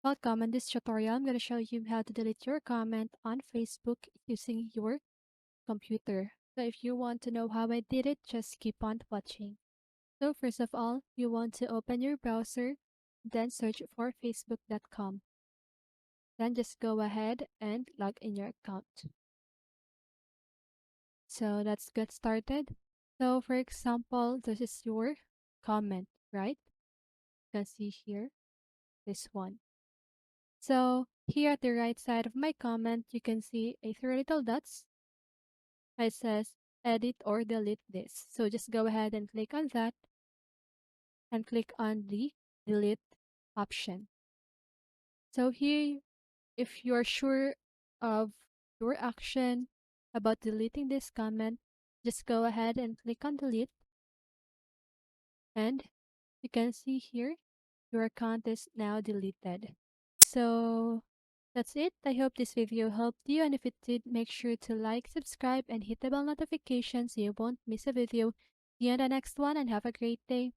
Welcome. In this tutorial, I'm going to show you how to delete your comment on Facebook using your computer. So if you want to know how I did it, just keep on watching. So first of all, you want to open your browser, then search for facebook.com. Then just go ahead and log in your account. So let's get started. So for example, this is your comment, right? You can see here, this one. So here at the right side of my comment, you can see a three little dots. It says edit or delete this. So just go ahead and click on that and click on the delete option. So here, if you're sure of your action about deleting this comment, just go ahead and click on delete. And you can see here, your account is now deleted. So that's it. I hope this video helped you, and if it did, make sure to like, subscribe, and hit the bell notification so you won't miss a video. See you on the next one, and have a great day.